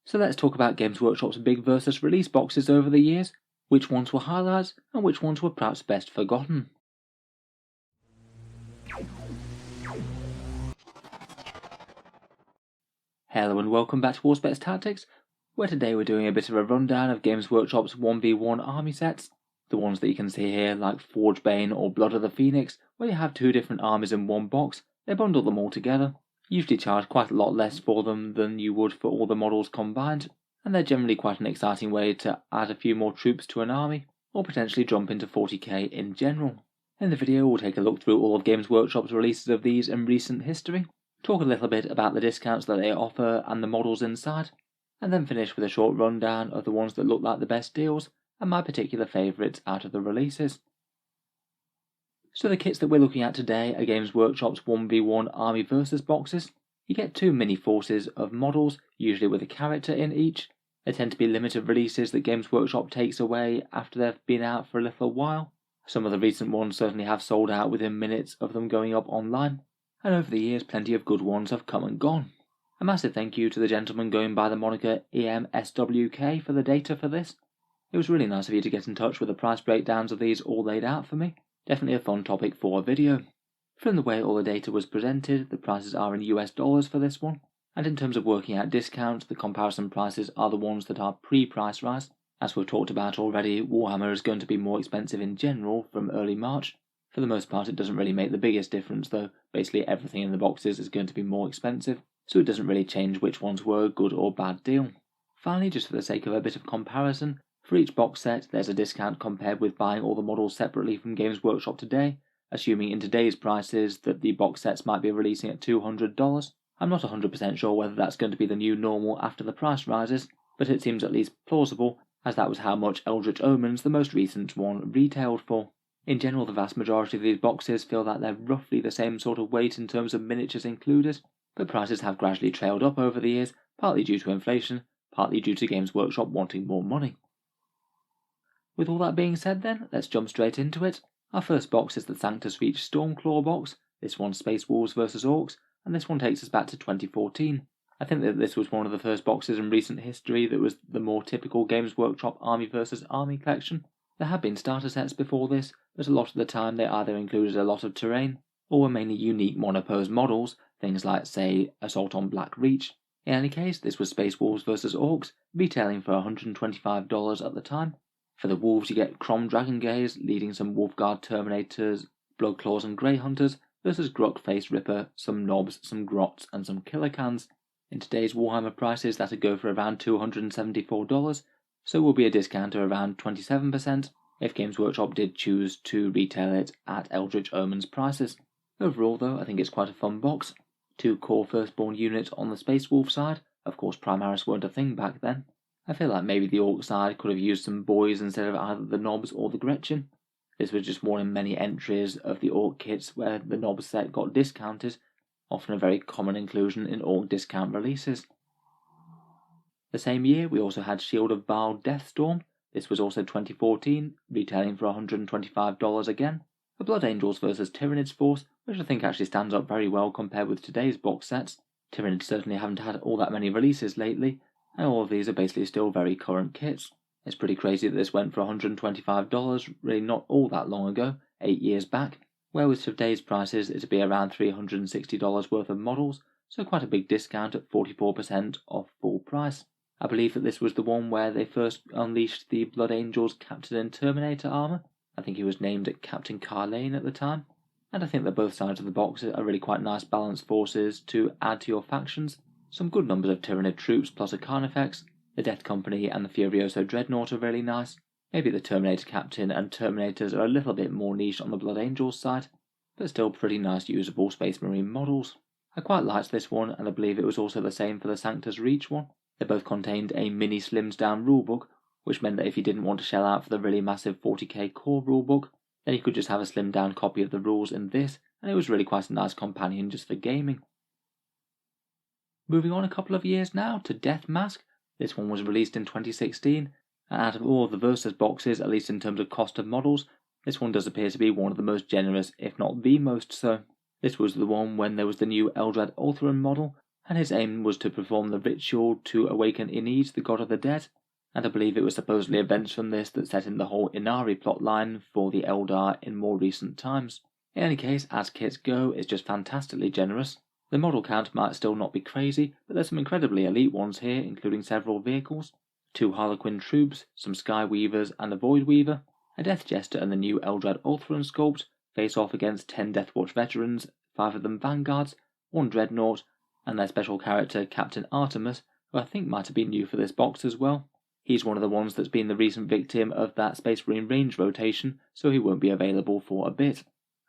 So let's talk about Games Workshop's big versus release boxes over the years, which ones were highlights and which ones were perhaps best forgotten. Hello and welcome back to Auspex Tactics, where today we're doing a bit of a rundown of Games Workshop's 1v1 army sets, the ones that you can see here like Forgebane or Blood of the Phoenix, where you have two different armies in one box. They bundle them all together, usually charge quite a lot less for them than you would for all the models combined, and they're generally quite an exciting way to add a few more troops to an army, or potentially jump into 40k in general. In the video we'll take a look through all of Games Workshop's releases of these in recent history, talk a little bit about the discounts that they offer and the models inside, and then finish with a short rundown of the ones that look like the best deals and my particular favourites out of the releases. So the kits that we're looking at today are Games Workshop's 1v1 Army Versus boxes. You get two mini forces of models, usually with a character in each. They tend to be limited releases that Games Workshop takes away after they've been out for a little while. Some of the recent ones certainly have sold out within minutes of them going up online, and over the years plenty of good ones have come and gone. A massive thank you to the gentleman going by the moniker EMSWK for the data for this. It was really nice of you to get in touch with the price breakdowns of these all laid out for me. Definitely a fun topic for a video. From the way all the data was presented, the prices are in US dollars for this one, and in terms of working out discounts, the comparison prices are the ones that are pre-price rise. As we've talked about already, Warhammer is going to be more expensive in general from early March. For the most part it doesn't really make the biggest difference though, basically everything in the boxes is going to be more expensive, so it doesn't really change which ones were a good or bad deal. Finally, just for the sake of a bit of comparison, for each box set there's a discount compared with buying all the models separately from Games Workshop today, assuming in today's prices that the box sets might be releasing at $200. I'm not 100% sure whether that's going to be the new normal after the price rises, but it seems at least plausible, as that was how much Eldritch Omens, the most recent one, retailed for. In general, the vast majority of these boxes feel that they're roughly the same sort of weight in terms of miniatures included, but prices have gradually trailed up over the years, partly due to inflation, partly due to Games Workshop wanting more money. With all that being said then, let's jump straight into it. Our first box is the Sanctus Reach Stormclaw box. This one's Space Wolves vs Orcs, and this one takes us back to 2014. I think that this was one of the first boxes in recent history that was the more typical Games Workshop Army vs Army collection. There have been starter sets before this, but a lot of the time they either included a lot of terrain, or were mainly unique monopose models, things like, say, Assault on Black Reach. In any case, this was Space Wolves vs Orcs, retailing for $125 at the time. For the Wolves you get Crom Dragon Gaze, leading some Wolfguard Terminators, Bloodclaws and Grey Hunters, versus Grok Face Ripper, some Knobs, some Grots and some Killer Cans. In today's Warhammer prices that'd go for around $274, so will be a discount of around 27% if Games Workshop did choose to retail it at Eldritch Omens prices. Overall though, I think it's quite a fun box. Two core Firstborn units on the Space Wolf side, of course Primaris weren't a thing back then. I feel like maybe the Orc side could have used some boys instead of either the Knobs or the Gretchen. This was just one in many entries of the Orc kits where the Knob set got discounted, often a very common inclusion in Orc discount releases. The same year we also had Shield of Baal Deathstorm. This was also 2014, retailing for $125 again. A Blood Angels vs Tyranids force, which I think actually stands up very well compared with today's box sets. Tyranids certainly haven't had all that many releases lately, and all of these are basically still very current kits. It's pretty crazy that this went for $125 really not all that long ago, 8 years back, where with today's prices it'd be around $360 worth of models, so quite a big discount at 44% off full price. I believe that this was the one where they first unleashed the Blood Angels Captain and Terminator armour. I think he was named Captain Carlane at the time, and I think that both sides of the box are really quite nice balanced forces to add to your factions. Some good numbers of Tyranid troops plus a Carnifex. The Death Company and the Furioso Dreadnought are really nice. Maybe the Terminator Captain and Terminators are a little bit more niche on the Blood Angels side, but still pretty nice usable Space Marine models. I quite liked this one, and I believe it was also the same for the Sanctus Reach one. They both contained a mini slimmed down rulebook, which meant that if you didn't want to shell out for the really massive 40k core rulebook, then you could just have a slimmed down copy of the rules in this, and it was really quite a nice companion just for gaming. Moving on a couple of years now to Death Mask. This one was released in 2016, and out of all of the Versus boxes, at least in terms of cost of models, this one does appear to be one of the most generous, if not the most so. This was the one when there was the new Eldrad Ulthuan model, and his aim was to perform the ritual to awaken Inid, the god of the dead, and I believe it was supposedly events from this that set in the whole Inari plotline for the Eldar in more recent times. In any case, as kits go, it's just fantastically generous. The model count might still not be crazy, but there's some incredibly elite ones here, including several vehicles, 2 Harlequin troops, some Sky Weavers and a Void Weaver, a Death Jester and the new Eldrad Ulthuan sculpt face off against 10 Deathwatch veterans, 5 of them Vanguards, 1 Dreadnought, and their special character Captain Artemis, who I think might have been new for this box as well. He's one of the ones that's been the recent victim of that Space Marine range rotation, so he won't be available for a bit.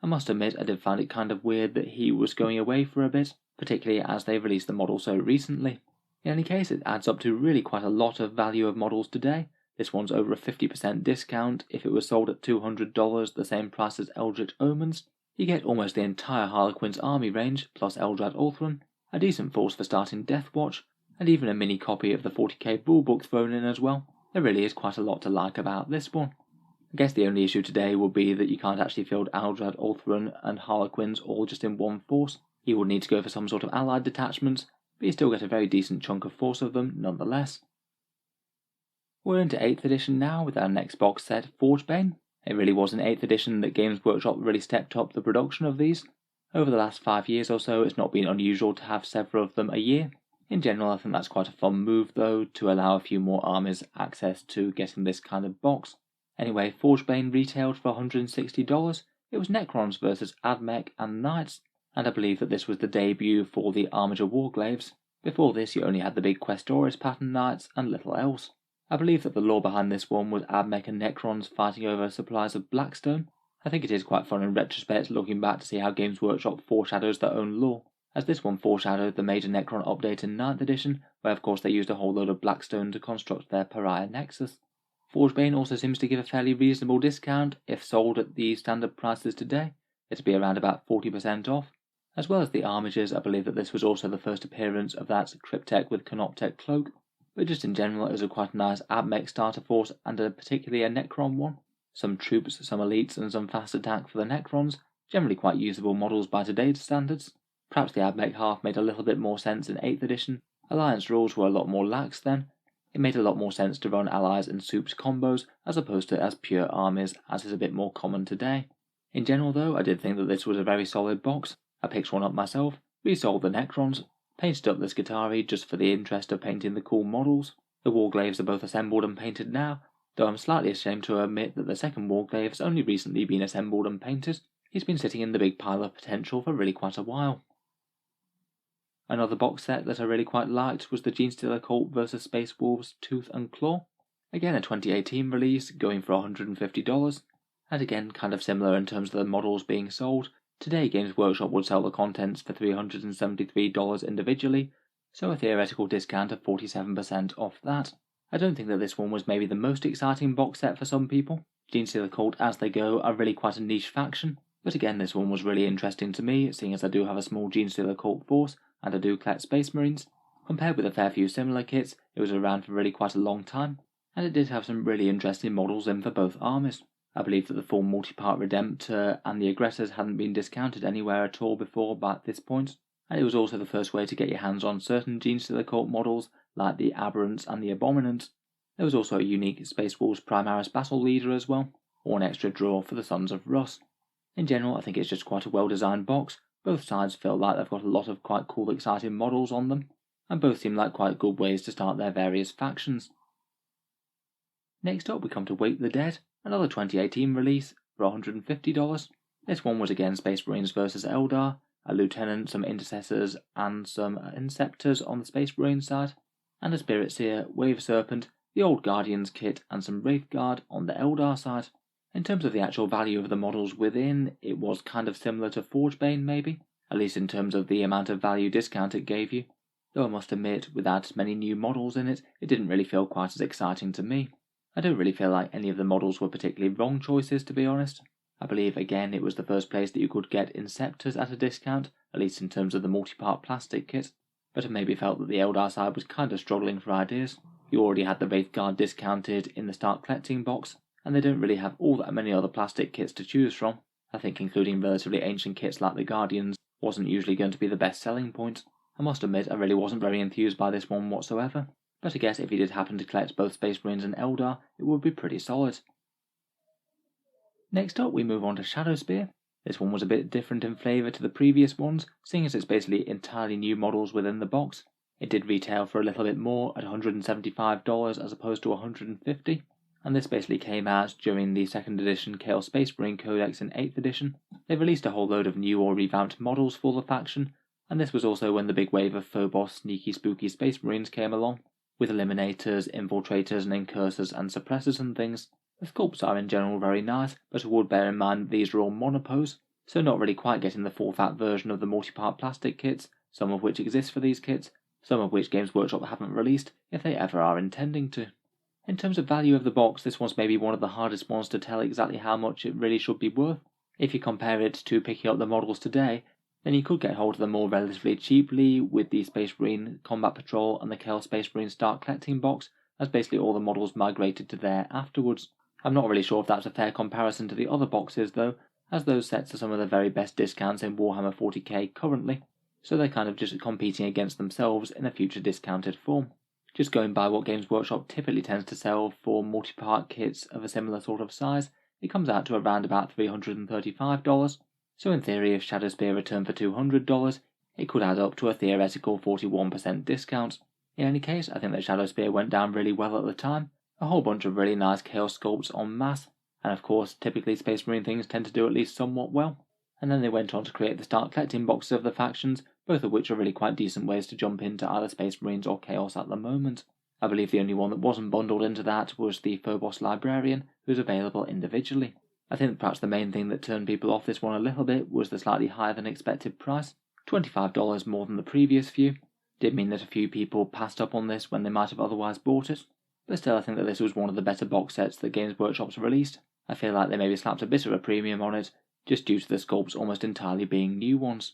I must admit I did find it kind of weird that he was going away for a bit, particularly as they released the model so recently. In any case, it adds up to really quite a lot of value of models today. This one's over a 50% discount. If it was sold at $200, the same price as Eldritch Omens, you get almost the entire Harlequin's army range, plus Eldrad Ulthuan, a decent force for starting Deathwatch, and even a mini copy of the 40k rulebook thrown in as well. There really is quite a lot to like about this one. I guess the only issue today will be that you can't actually field Eldrad Ulthuan and Harlequins all just in one force. You would need to go for some sort of allied detachments, but you still get a very decent chunk of force of them nonetheless. We're into 8th edition now with our next box set, Forgebane. It really was in 8th edition that Games Workshop really stepped up the production of these. Over the last 5 years or so, it's not been unusual to have several of them a year. In general, I think that's quite a fun move though, to allow a few more armies access to getting this kind of box. Anyway, Forgebane retailed for $160. It was Necrons versus Admech and Knights, and I believe that this was the debut for the Armiger Warglaves. Before this, you only had the big Questoris pattern Knights and little else. I believe that the lore behind this one was Admech and Necrons fighting over supplies of Blackstone. I think it is quite fun in retrospect looking back to see how Games Workshop foreshadows their own lore, as this one foreshadowed the major Necron update in 9th edition, where of course they used a whole load of Blackstone to construct their Pariah Nexus. Forgebane also seems to give a fairly reasonable discount. If sold at the standard prices today, it'd be around about 40% off. As well as the Armigers, I believe that this was also the first appearance of that Cryptek with Canoptek cloak, but just in general it was a quite nice Admech starter force and particularly a Necron one. Some troops, some elites and some fast attack for the Necrons, generally quite usable models by today's standards. Perhaps the Admech half made a little bit more sense in 8th edition. Alliance rules were a lot more lax then. It made a lot more sense to run allies and soups combos as opposed to as pure armies, as is a bit more common today. In general though, I did think that this was a very solid box. I picked one up myself, resold the Necrons, painted up the Skitarii just for the interest of painting the cool models. The Warglaves are both assembled and painted now, though I'm slightly ashamed to admit that the second Warglaive has only recently been assembled and painted. He's been sitting in the big pile of potential for really quite a while. Another box set that I really quite liked was the Genestealer Cult vs Space Wolves Tooth and Claw. Again a 2018 release, going for $150, and again kind of similar in terms of the models being sold. Today Games Workshop would sell the contents for $373 individually, so a theoretical discount of 47% off that. I don't think that this one was maybe the most exciting box set for some people. Genestealer Cult as they go are really quite a niche faction, but again this one was really interesting to me, seeing as I do have a small Genestealer Cult force and I do collect Space Marines. Compared with a fair few similar kits, it was around for really quite a long time, and it did have some really interesting models in for both armies. I believe that the full multi-part Redemptor and the Aggressors hadn't been discounted anywhere at all before by this point, and it was also the first way to get your hands on certain Genestealer Cult models like the Aberrants and the Abominant. There was also a unique Space Wolves Primaris Battle Leader as well, or an extra draw for the Sons of Russ. In general, I think it's just quite a well-designed box. Both sides feel like they've got a lot of quite cool, exciting models on them, and both seem like quite good ways to start their various factions. Next up we come to Wake the Dead, another 2018 release for $150. This one was again Space Marines vs Eldar, a Lieutenant, some Intercessors and some Inceptors on the Space Marine side, and a Spirit Seer, Wave Serpent, the Old Guardians kit and some Wraithguard on the Eldar side. In terms of the actual value of the models within, it was kind of similar to Forgebane maybe, at least in terms of the amount of value discount it gave you, though I must admit, without as many new models in it, it didn't really feel quite as exciting to me. I don't really feel like any of the models were particularly wrong choices, to be honest. I believe again it was the first place that you could get Inceptors at a discount, at least in terms of the multi-part plastic kit, but I maybe felt that the Eldar side was kind of struggling for ideas. You already had the Wraithguard discounted in the Start Collecting box, and they don't really have all that many other plastic kits to choose from. I think including relatively ancient kits like the Guardians wasn't usually going to be the best selling point. I must admit I really wasn't very enthused by this one whatsoever, but I guess if you did happen to collect both Space Marines and Eldar, it would be pretty solid. Next up we move on to Shadow Spear. This one was a bit different in flavour to the previous ones, seeing as it's basically entirely new models within the box. It did retail for a little bit more at $175 as opposed to $150, and this basically came out during the 2nd edition Chaos Space Marine Codex in 8th edition. They released a whole load of new or revamped models for the faction, and this was also when the big wave of Phobos sneaky spooky Space Marines came along, with Eliminators, Infiltrators and Incursors and Suppressors and things. The sculpts are in general very nice, but I would bear in mind that these are all monopose, so not really quite getting the full fat version of the multi-part plastic kits, some of which exist for these kits, some of which Games Workshop haven't released, if they ever are intending to. In terms of value of the box, this one's maybe one of the hardest ones to tell exactly how much it really should be worth. If you compare it to picking up the models today, then you could get hold of them all relatively cheaply with the Space Marine Combat Patrol and the Chaos Space Marine Start Collecting box, as basically all the models migrated to there afterwards. I'm not really sure if that's a fair comparison to the other boxes though, as those sets are some of the very best discounts in Warhammer 40K currently, so they're kind of just competing against themselves in a future discounted form. Just going by what Games Workshop typically tends to sell for multi-part kits of a similar sort of size, it comes out to around about $335, so in theory if Shadow Spear returned for $200, it could add up to a theoretical 41% discount. In any case, I think that Shadow Spear went down really well at the time. A whole bunch of really nice Chaos sculpts en masse, and of course typically Space Marine things tend to do at least somewhat well. And then they went on to create the Start Collecting boxes of the factions, both of which are really quite decent ways to jump into either Space Marines or Chaos at the moment. I believe the only one that wasn't bundled into that was the Phobos Librarian, who's available individually. I think perhaps the main thing that turned people off this one a little bit was the slightly higher than expected price, $25 more than the previous few. Did mean that a few people passed up on this when they might have otherwise bought it. But still I think that this was one of the better box sets that Games Workshop's released. I feel like they maybe slapped a bit of a premium on it, just due to the sculpts almost entirely being new ones.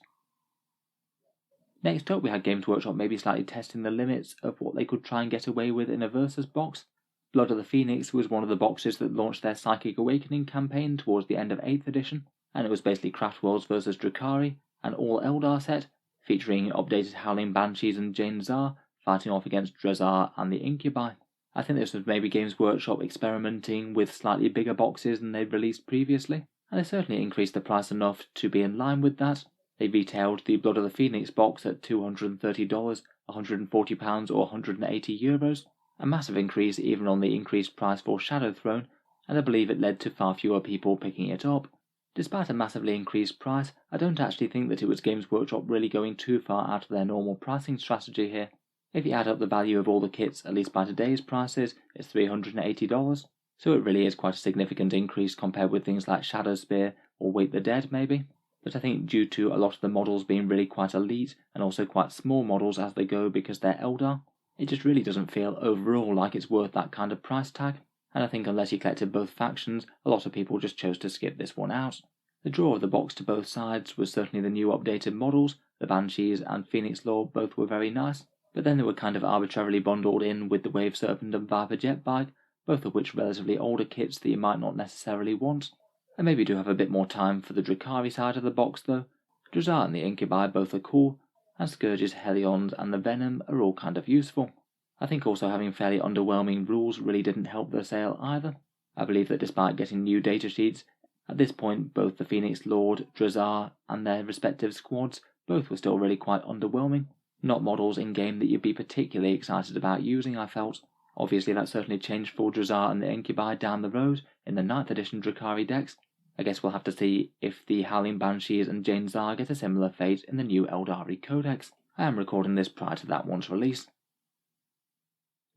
Next up we had Games Workshop maybe slightly testing the limits of what they could try and get away with in a Versus box. Blood of the Phoenix was one of the boxes that launched their Psychic Awakening campaign towards the end of 8th edition, and it was basically Craftworlds vs Drukhari, an all Eldar set, featuring updated Howling Banshees and Jane Zar fighting off against Drazar and the Incubi. I think this was maybe Games Workshop experimenting with slightly bigger boxes than they'd released previously, and they certainly increased the price enough to be in line with that. They retailed the Blood of the Phoenix box at $230, £140 or €180, a massive increase even on the increased price for Shadow Throne, and I believe it led to far fewer people picking it up. Despite a massively increased price, I don't actually think that it was Games Workshop really going too far out of their normal pricing strategy here. If you add up the value of all the kits, at least by today's prices, it's $380, so it really is quite a significant increase compared with things like Shadow Spear or Wake the Dead maybe. But I think due to a lot of the models being really quite elite and also quite small models as they go because they're Eldar, it just really doesn't feel overall like it's worth that kind of price tag, and I think unless you collected both factions, a lot of people just chose to skip this one out. The draw of the box to both sides was certainly the new updated models. The Banshees and Phoenix Lord both were very nice, but then they were kind of arbitrarily bundled in with the Wave Serpent and Viper Jet Bike, both of which are relatively older kits that you might not necessarily want. I maybe do have a bit more time for the Drukhari side of the box though. Drazar and the Incubi both are cool, and Scourges, Hellions and the Venom are all kind of useful. I think also having fairly underwhelming rules really didn't help the sale either. I believe that despite getting new datasheets, at this point both the Phoenix Lord, Drazar and their respective squads both were still really quite underwhelming. Not models in-game that you'd be particularly excited about using, I felt. Obviously that certainly changed for Drazar and the Incubi down the road in the 9th edition Drukhari decks. I guess we'll have to see if the Howling Banshees and Jane Zar get a similar fate in the new Eldari Codex. I am recording this prior to that one's release.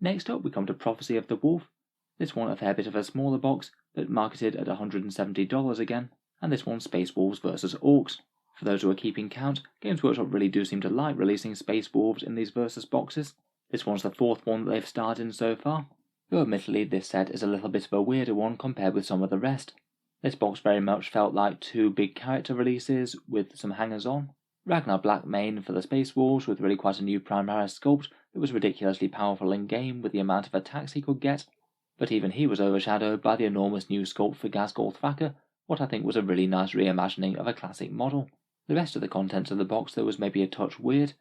Next up we come to Prophecy of the Wolf. This one a fair bit of a smaller box, but marketed at $170 again, and this one Space Wolves vs Orcs. For those who are keeping count, Games Workshop really do seem to like releasing Space Wolves in these Versus boxes. This one's the 4th one that they've starred in so far, though admittedly this set is a little bit of a weirder one compared with some of the rest. This box very much felt like 2 big character releases with some hangers on. Ragnar Blackmane for the Space Wolves with really quite a new Primaris sculpt that was ridiculously powerful in game with the amount of attacks he could get, but even he was overshadowed by the enormous new sculpt for Ghazghkull Thraka, what I think was a really nice reimagining of a classic model. The rest of the contents of the box though was maybe a touch weird.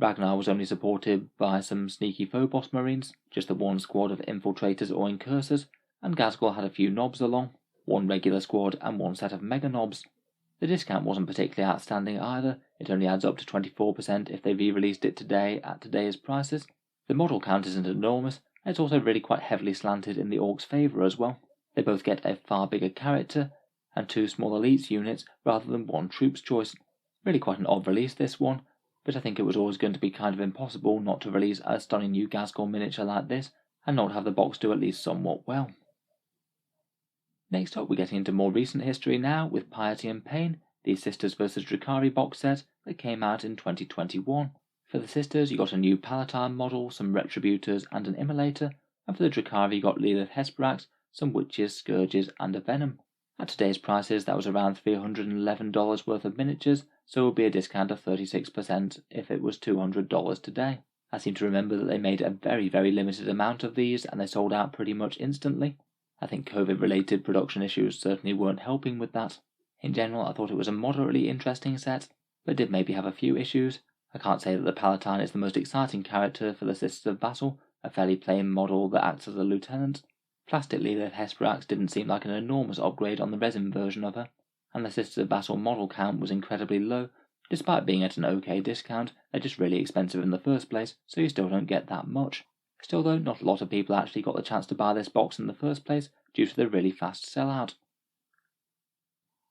Ragnar was only supported by some sneaky Phobos Marines, just the one squad of infiltrators or incursors, and Ghazghkull had a few knobs along, one regular squad and one set of mega knobs. The discount wasn't particularly outstanding either, it only adds up to 24% if they re-released it today at today's prices. The model count isn't enormous, and it's also really quite heavily slanted in the Orcs' favour as well. They both get a far bigger character, and 2 small elites units rather than 1 troops choice. Really quite an odd release this one, but I think it was always going to be kind of impossible not to release a stunning new Ghazghkull miniature like this, and not have the box do at least somewhat well. Next up, we're getting into more recent history now with Piety and Pain, the Sisters vs Drukhari box set that came out in 2021. For the Sisters, you got a new Palatine model, some Retributors and an Immolator, and for the Drukhari you got Lilith Hesperax, some Witches, Scourges and a Venom. At today's prices, that was around $311 worth of miniatures, so it would be a discount of 36% if it was $200 today. I seem to remember that they made a very limited amount of these and they sold out pretty much instantly. I think COVID-related production issues certainly weren't helping with that. In general, I thought it was a moderately interesting set, but did maybe have a few issues. I can't say that the Palatine is the most exciting character for the Sisters of Battle, a fairly plain model that acts as a lieutenant. Plastic Lilith Hesperax didn't seem like an enormous upgrade on the resin version of her, and the Sisters of Battle model count was incredibly low. Despite being at an okay discount, they're just really expensive in the first place, so you still don't get that much. Still though, not a lot of people actually got the chance to buy this box in the first place due to the really fast sellout.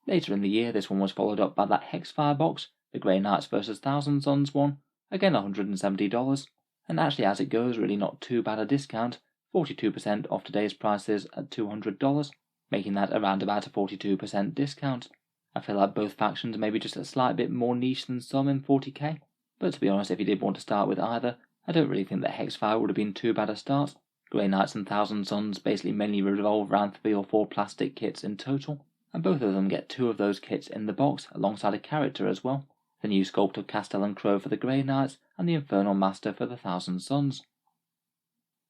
Later in the year, this one was followed up by that Hexfire box, the Grey Knights vs Thousand Sons one, again $170, and actually as it goes, really not too bad a discount, 42% off today's prices at $200, making that around about a 42% discount. I feel like both factions are maybe just a slight bit more niche than some in 40k, but to be honest, if you did want to start with either, I don't really think that Hexfire would have been too bad a start. Grey Knights and Thousand Sons basically mainly revolve around 3 or 4 plastic kits in total, and both of them get 2 of those kits in the box alongside a character as well. The new sculpt of Castellan Crow for the Grey Knights and the Infernal Master for the Thousand Sons.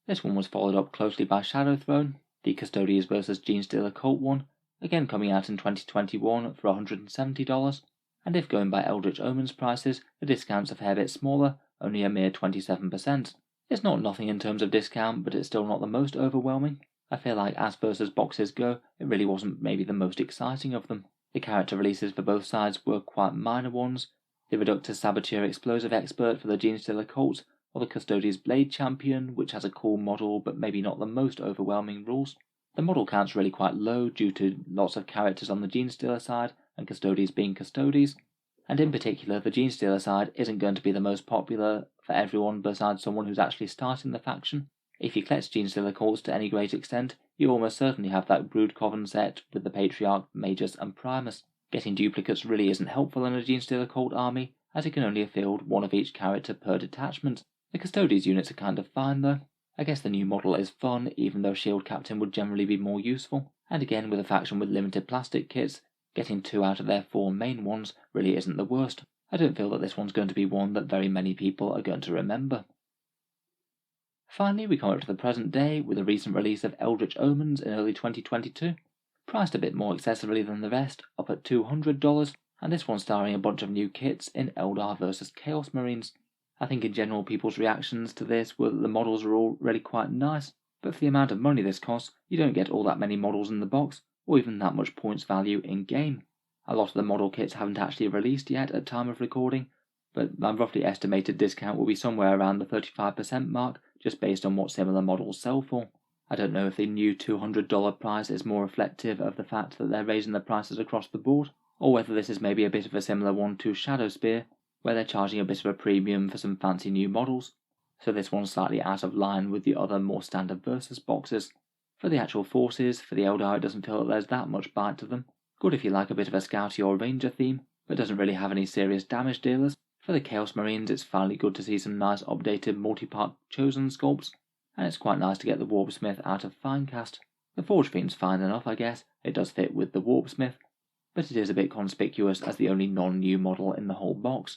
This one was followed up closely by Shadow Throne, the Custodians vs Genestealer Cult one, again coming out in 2021 for $170, and if going by Eldritch Omen's prices, the discount's a fair bit smaller, only a mere 27%. It's not nothing in terms of discount, but it's still not the most overwhelming. I feel like as versus boxes go, it really wasn't maybe the most exciting of them. The character releases for both sides were quite minor ones. The Reductor Saboteur Explosive Expert for the Genestealer Cult, or the Custodian's Blade Champion, which has a cool model but maybe not the most overwhelming rules. The model count's really quite low due to lots of characters on the Genestealer side and Custodians being Custodies, and in particular the Genestealer side isn't going to be the most popular for everyone besides someone who's actually starting the faction. If you collect Genestealer Cults to any great extent, you almost certainly have that Brood Coven set with the Patriarch, Magus and Primus. Getting duplicates really isn't helpful in a Genestealer Cult army, as it can only field 1 of each character per detachment. The Custodians units are kind of fine though. I guess the new model is fun, even though Shield Captain would generally be more useful, and again with a faction with limited plastic kits, getting 2 out of their 4 main ones really isn't the worst. I don't feel that this one's going to be one that very many people are going to remember. Finally, we come up to the present day with a recent release of Eldritch Omens in early 2022, priced a bit more excessively than the rest, up at $200, and this one starring a bunch of new kits in Eldar vs Chaos Marines. I think in general people's reactions to this were that the models are all really quite nice, but for the amount of money this costs, you don't get all that many models in the box, or even that much points value in game. A lot of the model kits haven't actually released yet at time of recording, but my roughly estimated discount will be somewhere around the 35% mark, just based on what similar models sell for. I don't know if the new $200 price is more reflective of the fact that they're raising the prices across the board, or whether this is maybe a bit of a similar one to Shadowspear, where they're charging a bit of a premium for some fancy new models, so this one's slightly out of line with the other more standard Versus boxes. For the actual forces, for the Eldar it doesn't feel that there's that much bite to them. Good if you like a bit of a scouty or ranger theme, but doesn't really have any serious damage dealers. For the Chaos Marines it's finally good to see some nice updated multi-part Chosen sculpts, and it's quite nice to get the Warpsmith out of Finecast. The Forge Fiend's fine enough I guess, it does fit with the Warpsmith, but it is a bit conspicuous as the only non-new model in the whole box.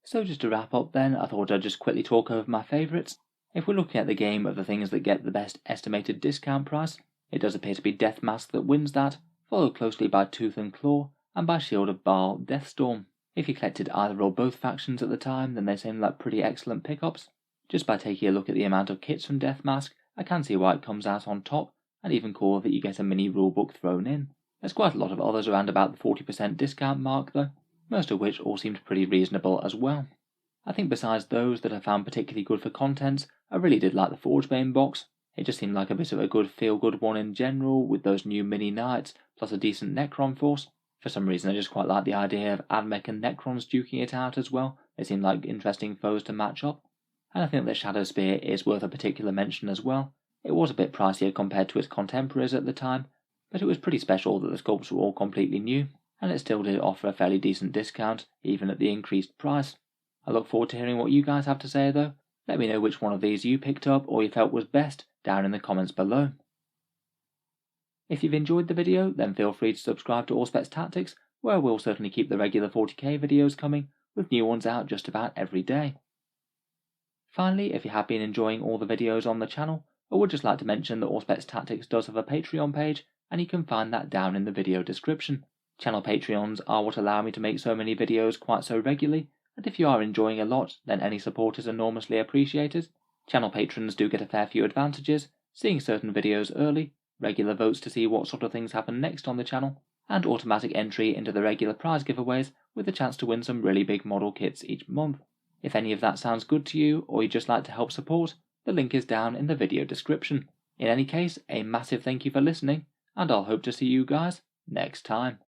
So just to wrap up then, I thought I'd just quickly talk over my favourites. If we're looking at the game of the things that get the best estimated discount price, it does appear to be Deathmask that wins that, followed closely by Tooth and Claw, and by Shield of Baal Deathstorm. If you collected either or both factions at the time, then they seem like pretty excellent pickups. Just by taking a look at the amount of kits from Deathmask, I can see why it comes out on top, and even cool that you get a mini rulebook thrown in. There's quite a lot of others around about the 40% discount mark though, most of which all seemed pretty reasonable as well. I think besides those that I found particularly good for contents, I really did like the Forgebane box. It just seemed like a bit of a good feel-good one in general, with those new mini knights, plus a decent Necron force. For some reason I just quite like the idea of Admech and Necrons duking it out as well. They seem like interesting foes to match up. And I think that Shadow Spear is worth a particular mention as well. It was a bit pricier compared to its contemporaries at the time, but it was pretty special that the sculpts were all completely new, and it still did offer a fairly decent discount, even at the increased price. I look forward to hearing what you guys have to say though. Let me know which one of these you picked up or you felt was best down in the comments below. If you've enjoyed the video, then feel free to subscribe to Auspex Tactics, where we'll certainly keep the regular 40k videos coming, with new ones out just about every day. Finally, if you have been enjoying all the videos on the channel, I would just like to mention that Auspex Tactics does have a Patreon page, and you can find that down in the video description. Channel Patreons are what allow me to make so many videos quite so regularly, and if you are enjoying a lot, then any support is enormously appreciated. Channel patrons do get a fair few advantages, seeing certain videos early, regular votes to see what sort of things happen next on the channel, and automatic entry into the regular prize giveaways with a chance to win some really big model kits each month. If any of that sounds good to you, or you'd just like to help support, the link is down in the video description. In any case, a massive thank you for listening, and I'll hope to see you guys next time.